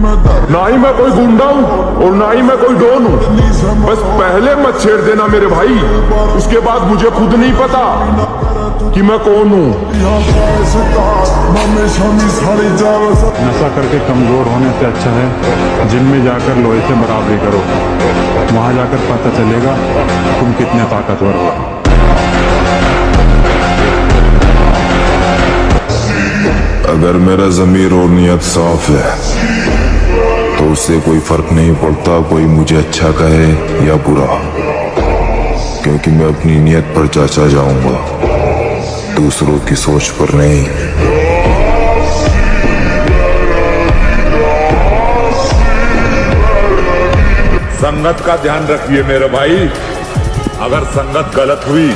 ना ही मैं कोई गुंडा हूँ और ना ही मैं कोई डॉन हूँ। बस पहले मत छेड़ देना मेरे भाई, उसके बाद मुझे खुद नहीं पता कि मैं कौन हूँ। नशा करके कमजोर होने से अच्छा है जिम में जाकर लोहे से बराबरी करो, वहां जाकर पता चलेगा तुम कितने ताकतवर हो। अगर मेरा ज़मीर और नियत साफ है तो उससे कोई फर्क नहीं पड़ता कोई मुझे अच्छा कहे या बुरा, क्योंकि मैं अपनी नियत पर चाचा जाऊंगा, दूसरों की सोच पर नहीं। संगत का ध्यान रखिए मेरे भाई, अगर संगत गलत हुई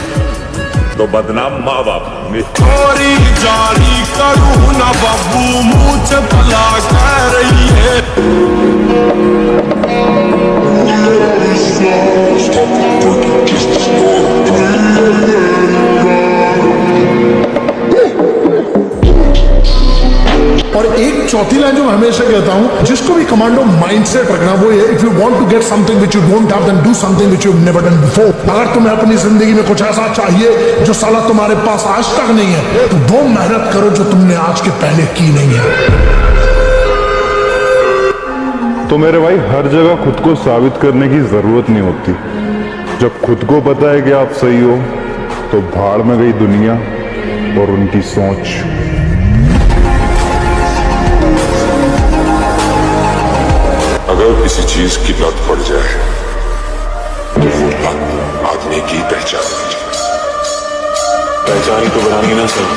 तो बदनाम माँ बाप होंगे। चोरी जारी करूँ ना बाबू, मुँह से भला कह रही है। और एक चौथी लाइन जो मैं हमेशा कहता हूं, जिसको भी कमांडो माइंडसेट रखना वो है, if you want to get something which you don't have then do something which you have never done before. अगर तुम्हें अपनी जिंदगी में कुछ ऐसा चाहिए जो साला तुम्हारे पास आज तक नहीं है, तो वो मेहनत करो जो तुमने आज के पहले की नहीं है। तो मेरे भाई हर जगह खुद को साबित करने की जरूरत नहीं होती। जब खुद को पता है कि आप सही हो तो भाड़ में गई दुनिया और उनकी सोच। अगर किसी चीज की लत पड़ जाए तो वो लत आदमी की पहचान ही तो बनानी ना सर,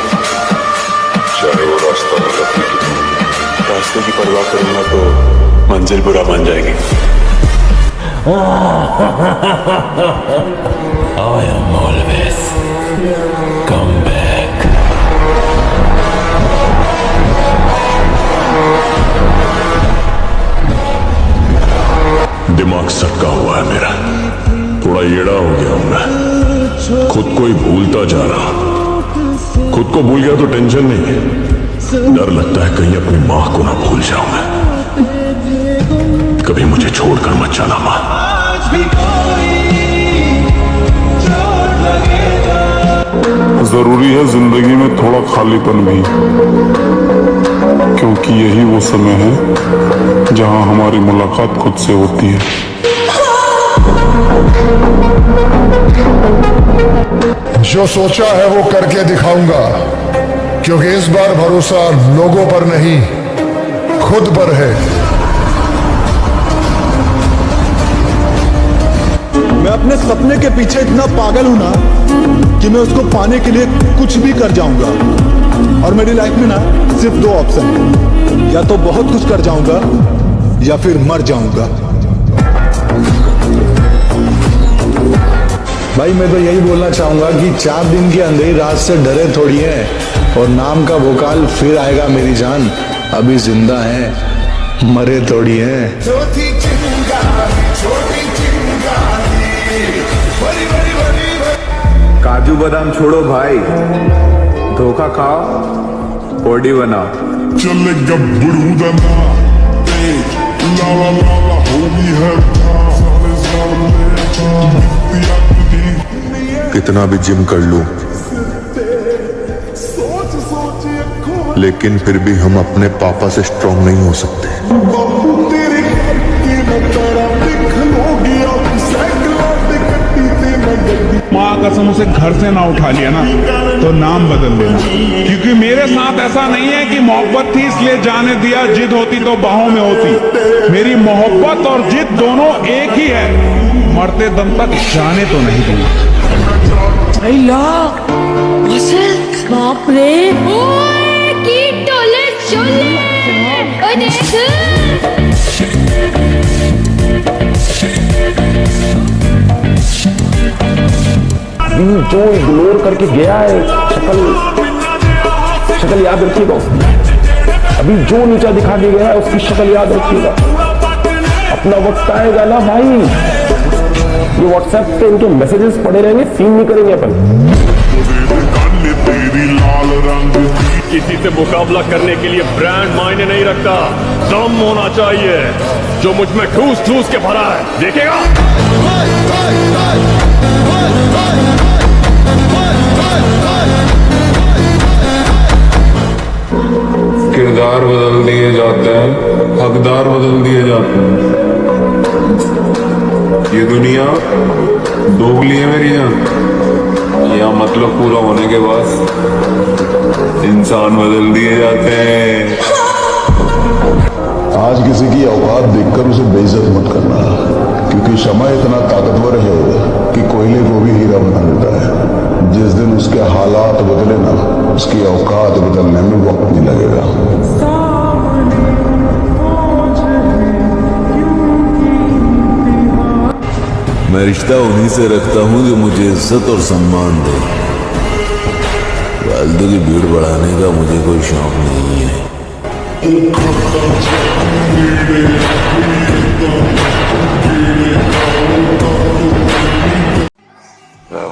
चाहे वो रास्ता गलत ही क्यों हो। रास्ते की परवाह करूंगा तो मंजिल बुरा मान जाएगी। I am always come back. दिमाग सटका हुआ है मेरा, थोड़ा येड़ा हो गया हूं मैं, खुद को ही भूलता जा रहा। खुद को भूल गया तो टेंशन नहीं है, डर लगता है कहीं अपनी मां को ना भूल जाऊं मैं। कभी मुझे छोड़कर मत जाना मां। जरूरी है जिंदगी में थोड़ा खालीपन भी, क्योंकि यही वो समय है जहां हमारी मुलाकात खुद से होती है। जो सोचा है वो करके दिखाऊंगा, क्योंकि इस बार भरोसा लोगों पर नहीं खुद पर है। मैं अपने सपने के पीछे इतना पागल हूं ना कि मैं उसको पाने के लिए कुछ भी कर जाऊंगा। और मेरी लाइफ में ना सिर्फ दो ऑप्शन है, या तो बहुत कुछ कर जाऊंगा या फिर मर जाऊंगा। भाई मैं तो यही बोलना चाहूंगा कि 4 दिन की अंधेरी रात से डरे थोड़ी है, और नाम का भोकाल फिर आएगा मेरी जान। अभी जिंदा है मरे थोड़ी है। काजू बादाम छोड़ो भाई, धोखा खाओ बॉडी बनाओ। चले गब्बरू दना लाला लाला होगी है, कितना भी जिम कर लूं, लेकिन फिर भी हम अपने पापा से स्ट्रांग नहीं हो सकते। माँ कसम उसे घर से ना उठा लिया ना तो नाम बदल देना, क्योंकि मेरे साथ ऐसा नहीं है कि मोहब्बत थी इसलिए जाने दिया, जिद होती तो बाहों में होती। मेरी मोहब्बत और जिद दोनों एक ही है, मरते दम तक जाने तो नहीं दूंगा। बाप रे, ओए की टोले चोले, ओए देख। जो इग्नोर करके गया है, शक्ल याद रखिएगा। अभी जो नीचा दिखा के गया है उसकी शक्ल याद रखिएगा। अपना वक्त आएगा ना भाई, ये व्हाट्सएप पे इनके मैसेजेस पड़े रहेंगे, सीन नहीं करेंगे अपन। किसी से मुकाबला करने के लिए ब्रांड मायने नहीं रखता, दम होना चाहिए जो मुझ में ठूस ठूस के भरा है। देखेगा किरदार बदल दिए जाते हैं, हकदार बदल दिए जाते हैं। ये दुनिया दोगली है मेरी जान। यहाँ मतलब पूरा होने के बाद इंसान बदल दिए जाते हैं। आज किसी की औकात देखकर उसे बेइज्जत मत करना, क्योंकि शमा इतना ताकतवर है कि कोयले को भी हीरा बना देता है। जिस दिन उसके हालात बदले ना, उसकी औकात बदलने में वक्त नहीं लगेगा। मैं रिश्ता उन्हीं से रखता हूँ जो मुझे इज्जत और सम्मान दे। फालतू की भीड़ बढ़ाने का मुझे कोई शौक नहीं है।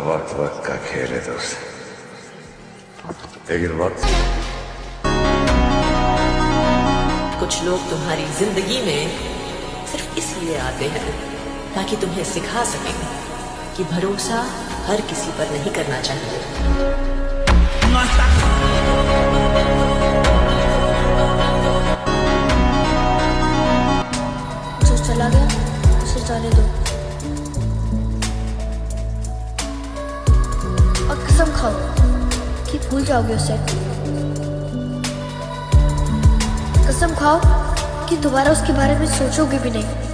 वक्त वक्त का खेल है दोस्त, लेकिन वक्त कुछ लोग तुम्हारी जिंदगी में सिर्फ इसलिए आते हैं ताकि तुम्हें सिखा सकें कि भरोसा हर किसी पर नहीं करना चाहिए। जो चला गया उसे जाने दो और कसम खाओ कि भूल जाओगे उसे। कसम खाओ कि दोबारा उसके बारे में सोचोगे भी नहीं।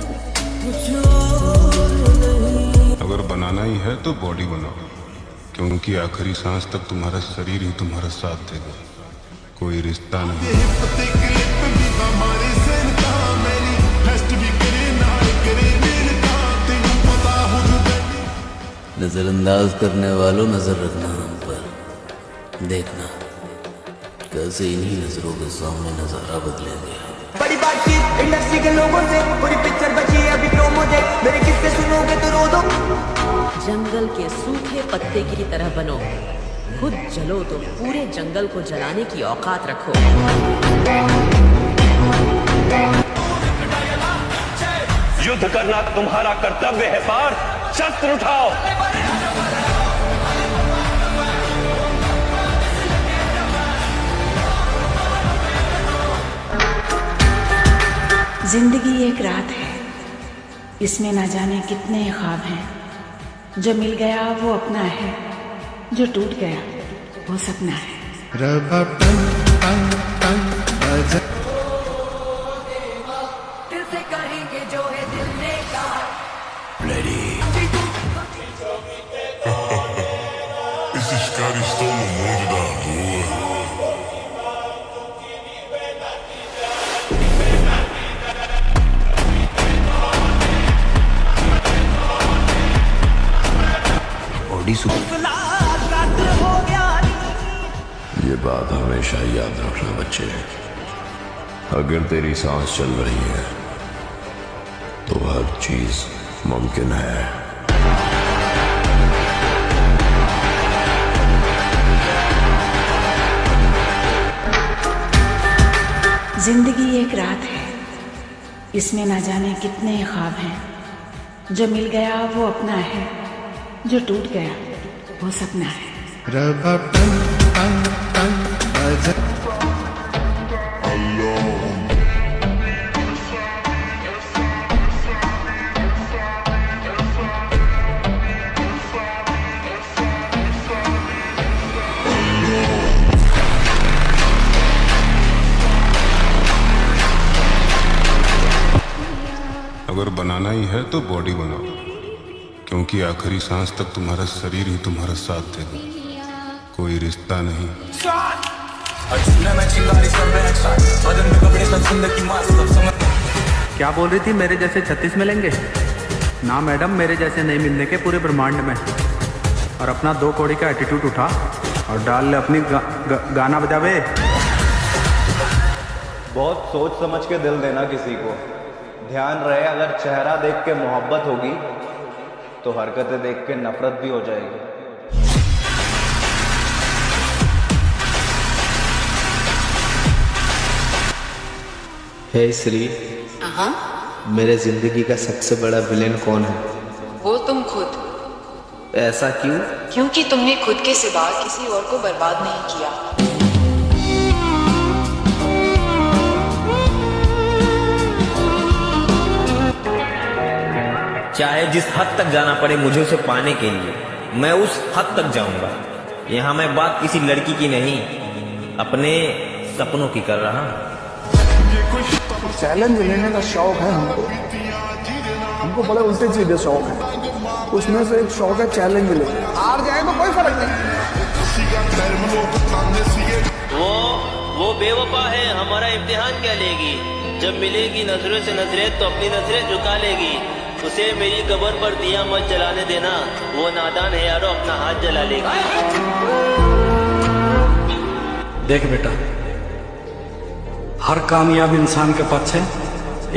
अगर बनाना ही है तो बॉडी बनाओ, क्योंकि आखिरी सांस तक तुम्हारा शरीर ही तुम्हारा साथ देगा, कोई रिश्ता नहीं। नजरअंदाज करने वालों, नजर रखना हम पर। देखना कैसे इन्हीं नजरों के सामने नजारा बदलेंगे। बड़ी बातचीत इंडस्ट्री के लोगों से, पूरी पिक्चर बची है अभी प्रोमो दे, मेरे किस्से सुनोगे तो रो दो। जंगल के सूखे पत्ते की तरह बनो, खुद जलो तो पूरे जंगल को जलाने की औकात रखो। युद्ध करना तुम्हारा कर्तव्य है पार्थ, शस्त्र उठाओ। जिंदगी एक रात है, इसमें ना जाने कितने ख्वाब हैं। जो मिल गया वो अपना है, जो टूट गया वो सपना है। दिल से कहेंगे जो है दिल ने कहा। Esses caras estão no mundo da lua. ये बात हमेशा याद रखना बच्चे, अगर तेरी सांस चल रही है तो हर चीज मुमकिन है। जिंदगी एक रात है, इसमें ना जाने कितने ख्वाब हैं। जो मिल गया वो अपना है, जो टूट गया वो सपना है। अगर बनाना ही है तो बॉडी बनाओ, क्योंकि आखिरी सांस तक तुम्हारा शरीर ही तुम्हारा साथ देगा, कोई रिश्ता नहीं। क्या बोल रही थी, मेरे जैसे 36 मिलेंगे ना मैडम, मेरे जैसे नहीं मिलने के पूरे ब्रह्मांड में। और अपना 2 कौड़ी का एटीट्यूड उठा और डाल ले अपनी गाना बजावे। बहुत सोच समझ के दिल देना किसी को, ध्यान रहे अगर चेहरा देख के मोहब्बत होगी तो हरकतें देख के नफरत भी हो जाएगी। हे श्री, हाँ, मेरे जिंदगी का सबसे बड़ा विलेन कौन है? वो तुम खुद। ऐसा क्यों? क्योंकि तुमने खुद के सिवा किसी और को बर्बाद नहीं किया। चाहे जिस हद तक जाना पड़े मुझे उसे पाने के लिए, मैं उस हद तक जाऊंगा। यहाँ मैं बात किसी लड़की की नहीं, अपने सपनों की कर रहा हूँ। चैलेंज लेने का शौक है हमको बड़े उल्टे सीधे शौक है। उसमें से एक शौक है चैलेंज लेने। हार जाए तो कोई फर्क नहीं। वो बेवफा है, हमारा इम्तिहान क्या लेगी? जब मिलेगी नजरों से नजरें तो अपनी नजरें झुका लेगी। उसे मेरी कब्र पर दिया मत जलाने देना, वो नादान है यारो, अपना हाथ जला लेगी। देख बेटा, हर कामयाब इंसान के पीछे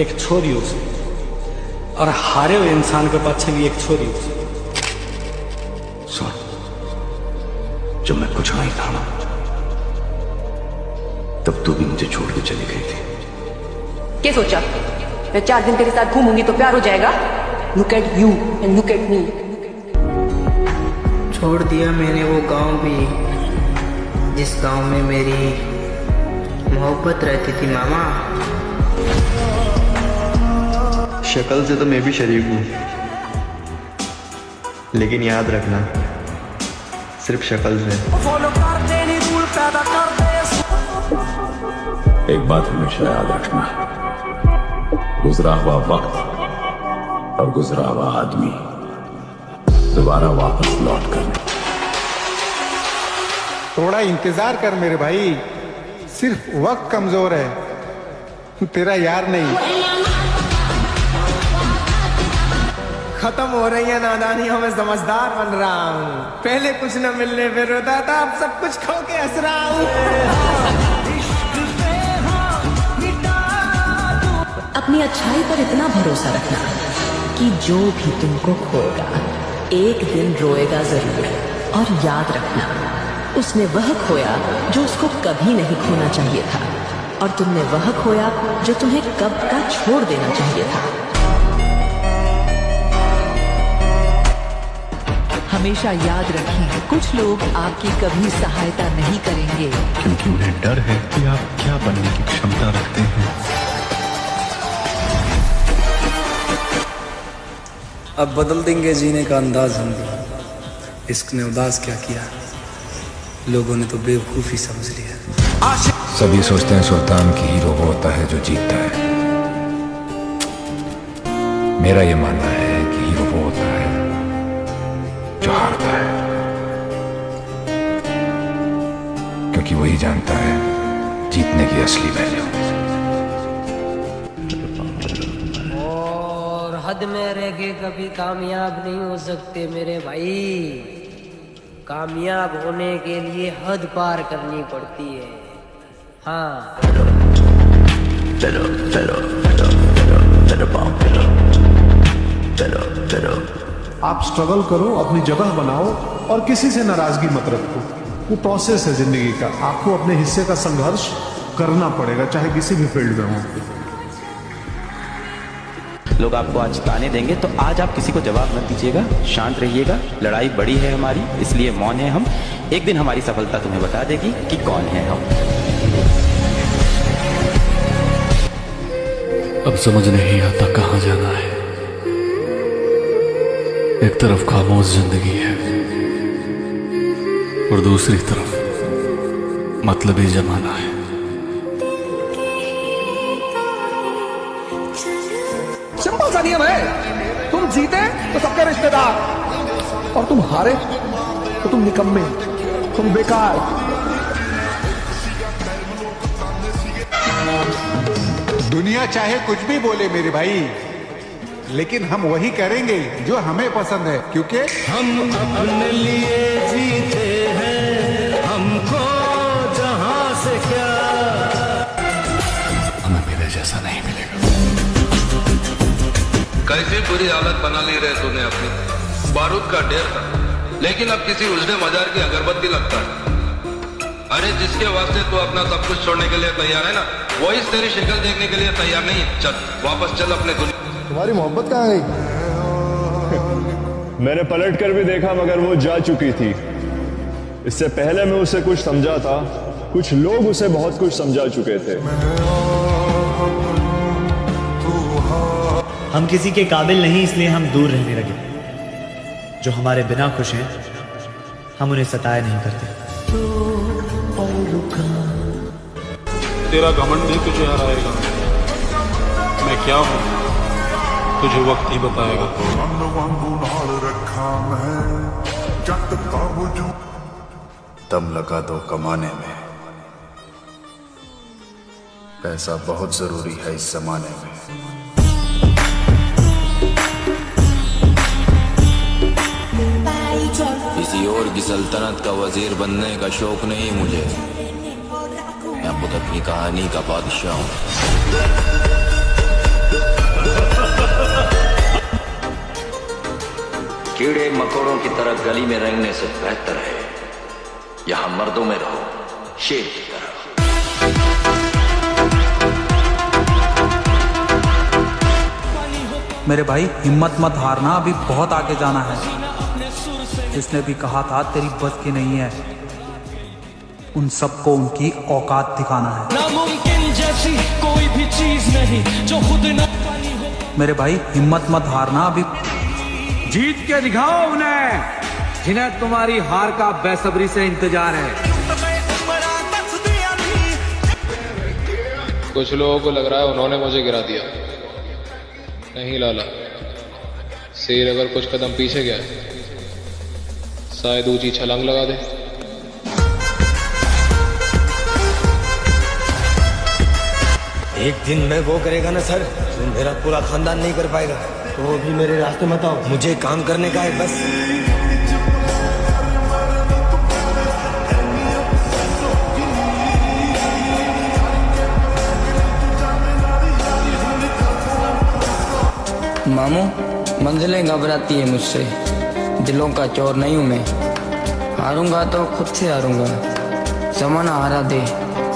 एक छोरी उसे, और हारे हुए इंसान के पीछे भी एक छोरी उसे। सुन, जब मैं कुछ नहीं था ना, तब तू भी मुझे छोड़ के चली गई थी। क्या सोचा मैं 4 दिन तेरे साथ घूमूंगी तो प्यार हो जाएगा? Look at you and look at me. छोड़ दिया मैंने वो गांव भी, जिस गांव में मेरी मोहब्बत रहती थी मामा। शक्ल से तो मैं भी शरीफ हूँ, लेकिन याद रखना सिर्फ शक्ल से। एक बात हमेशा याद रखना, गुजरा हुआ वक्त और गुजरा हुआ आदमी दोबारा वापस लौट कर। थोड़ा इंतजार कर मेरे भाई, सिर्फ वक्त कमजोर है, तेरा यार नहीं। खत्म हो रही है नादानियों में समझदार बन रहा हूँ। पहले कुछ न मिलने पे रोता था, अब सब कुछ खो के हंस रहा हूँ। अपनी अच्छाई पर इतना भरोसा रखना कि जो भी तुमको खोएगा एक दिन रोएगा जरूर। और याद रखना, उसने वह खोया जो उसको कभी नहीं खोना चाहिए था, और तुमने वह खोया जो तुम्हें कब का छोड़ देना चाहिए था। हमेशा याद रखें, कुछ लोग आपकी कभी सहायता नहीं करेंगे, क्योंकि उन्हें डर है कि आप क्या बनने की क्षमता रखते हैं। अब बदल देंगे जीने का अंदाज हम भी। इश्क ने उदास क्या किया, लोगों ने तो बेवकूफी समझ लिया। सभी सोचते हैं सुल्तान की हीरो वो होता है जो जीतता है। मेरा ये मानना है कि हीरो वो होता है जो हारता है, क्योंकि वही जानता है जीतने की असली वैल्यू। और हद में रह के कभी कामयाब नहीं हो सकते मेरे भाई। कामयाब होने के लिए हद पार करनी पड़ती है। हाँ, आप स्ट्रगल करो, अपनी जगह बनाओ और किसी से नाराजगी मत रखो। वो प्रोसेस है जिंदगी का, आपको अपने हिस्से का संघर्ष करना पड़ेगा, चाहे किसी भी फील्ड में हो। लोग आपको आज ताने देंगे तो आज आप किसी को जवाब मत दीजिएगा, शांत रहिएगा। लड़ाई बड़ी है हमारी, इसलिए मौन है हम। एक दिन हमारी सफलता तुम्हें बता देगी कि कौन है हम। अब समझ नहीं आता कहाँ जाना है। एक तरफ खामोश जिंदगी है और दूसरी तरफ मतलबी जमाना है। सिंपल सा नियम है, तुम जीते तो सबके रिश्तेदार, और तुम हारे तो तुम निकम्मे, तुम बेकार। दुनिया चाहे कुछ भी बोले मेरे भाई, लेकिन हम वही करेंगे जो हमें पसंद है, क्योंकि हम अपने लिए जीते हैं, हमको जहां से क्या। हमें मेरे जैसा नहीं मिलेगा। कैसी बुरी हालत बना ली रहे तूने अपनी। बारूद का ढेर था, लेकिन अब किसी उजड़े मजार की अगरबत्ती लगता है। अरे जिसके वास्ते तू अपना सब कुछ छोड़ने के लिए तैयार है ना, वही तेरी शक्ल देखने के लिए तैयार नहीं है। चल वापस चल अपने दुनिया। तुम्हारी मोहब्बत कहाँ गई? मैंने पलट कर भी देखा मगर वो जा चुकी थी। इससे पहले मैं उसे कुछ समझा था, कुछ लोग उसे बहुत कुछ समझा चुके थे। हम किसी के काबिल नहीं, इसलिए हम दूर रहने लगे। जो हमारे बिना खुश हैं, हम उन्हें सताया नहीं करते। तेरा घमंड भी तुझे हराएगा। मैं क्या हूं तुझे वक्त ही बताएगा। दम लगा दो कमाने में, पैसा बहुत जरूरी है इस जमाने में। किसी और की सल्तनत का वजीर बनने का शौक नहीं मुझे। मैं खुद अपनी कहानी का बादशाह हूं। कीड़े मकोड़ों की तरह गली में रेंगने से बेहतर है यहां मर्दों में रहो, शेर की तरह। मेरे भाई हिम्मत मत हारना, अभी बहुत आगे जाना है। जिसने भी कहा था तेरी बस की नहीं है, उन सबको उनकी औकात दिखाना है। नामुमकिन जैसी कोई भी चीज नहीं जो खुद न। मेरे भाई हिम्मत मत हारना, अभी जीत के दिखाओ उन्हें जिन्हें तुम्हारी हार का बेसब्री से इंतजार है। कुछ लोगों को लग रहा है उन्होंने मुझे गिरा दिया। नहीं लाला, शेर अगर कुछ कदम पीछे गया शायद ऊंची छलांग लगा दे। एक दिन मैं वो करेगा ना सर, तो मेरा पूरा खानदान नहीं कर पाएगा। तो भी मेरे रास्ते मत आओ, मुझे काम करने का है बस। मामू, मंजिलें घबराती है मुझसे, दिलों का चोर नहीं हूँ मैं। हारूंगा तो खुद से हारूंगा, जमाना हारा दे,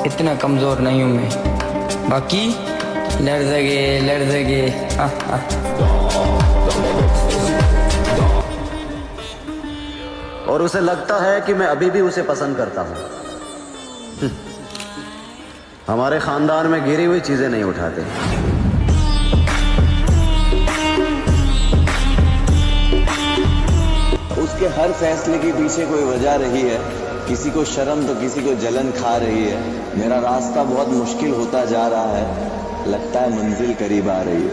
इतना कमजोर नहीं हूँ मैं। बाकी लड़ देंगे। और उसे लगता है कि मैं अभी भी उसे पसंद करता हूं। हमारे खानदान में गिरी हुई चीजें नहीं उठाते। उसके हर फैसले के पीछे कोई वजह रही है, किसी को शर्म तो किसी को जलन खा रही है। मेरा रास्ता बहुत मुश्किल होता जा रहा है, लगता है मंजिल करीब आ रही है।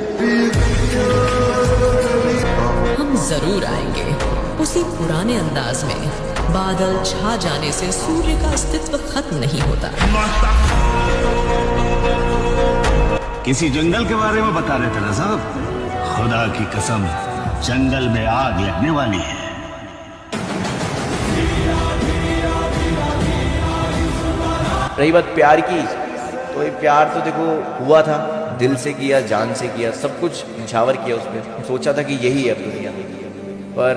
हम जरूर आएंगे उसी पुराने अंदाज में। बादल छा जाने से सूर्य का अस्तित्व खत्म नहीं होता। किसी जंगल के बारे में बता रहे थे ना साहब? खुदा की कसम, जंगल में आग लगने वाली है। रही बात प्यार की, तो ये प्यार तो देखो हुआ था, दिल से किया, जान से किया, सब कुछ निछावर किया उसमें। सोचा था कि यही है अब दुनिया, पर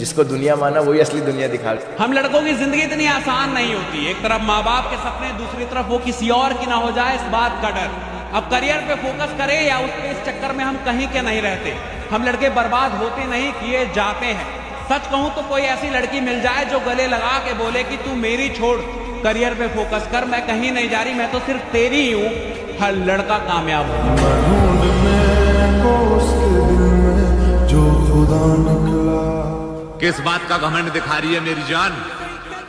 जिसको दुनिया माना वही असली दुनिया दिखा। हम लड़कों की जिंदगी इतनी आसान नहीं होती। एक तरफ माँ बाप के सपने, दूसरी तरफ वो किसी और की ना हो जाए इस बात का डर। अब करियर पे फोकस करें या उसके इस चक्कर में हम कहीं के नहीं रहते। हम लड़के बर्बाद होते नहीं, किए जाते हैं। सच कहूं तो कोई ऐसी लड़की मिल जाए जो गले लगा के बोले कि तू मेरी छोड़, करियर पे फोकस कर, मैं कहीं नहीं जा रही, मैं तो सिर्फ तेरी ही हूं, हर लड़का कामयाब हो। किस बात का घमंड दिखा रही है मेरी जान?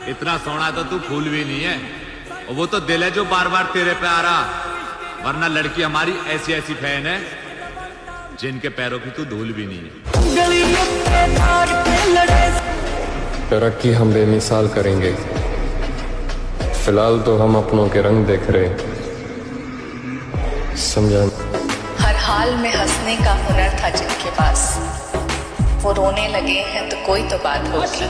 इतना सोना तो तू फूल भी नहीं है, और वो तो दिल है जो बार बार तेरे पे आ रहा। वरना लड़की हमारी ऐसी ऐसी फैन है जिनके पैरों की तू धूल भी नहीं है। तरक्की हम बेमिसाल करेंगे, फिलहाल तो हम अपनों के रंग देख रहे, समझा? हर हाल में हंसने का हुनर था जिनके पास, वो रोने लगे हैं तो कोई तो बात होगी।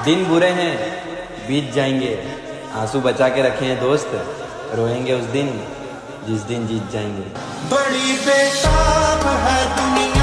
दिन बुरे हैं, बीत जाएंगे, आंसू बचा के रखे हैं दोस्त, रोएंगे उस दिन जिस दिन जीत जाएंगे। बड़ी बेताब है दुनिया।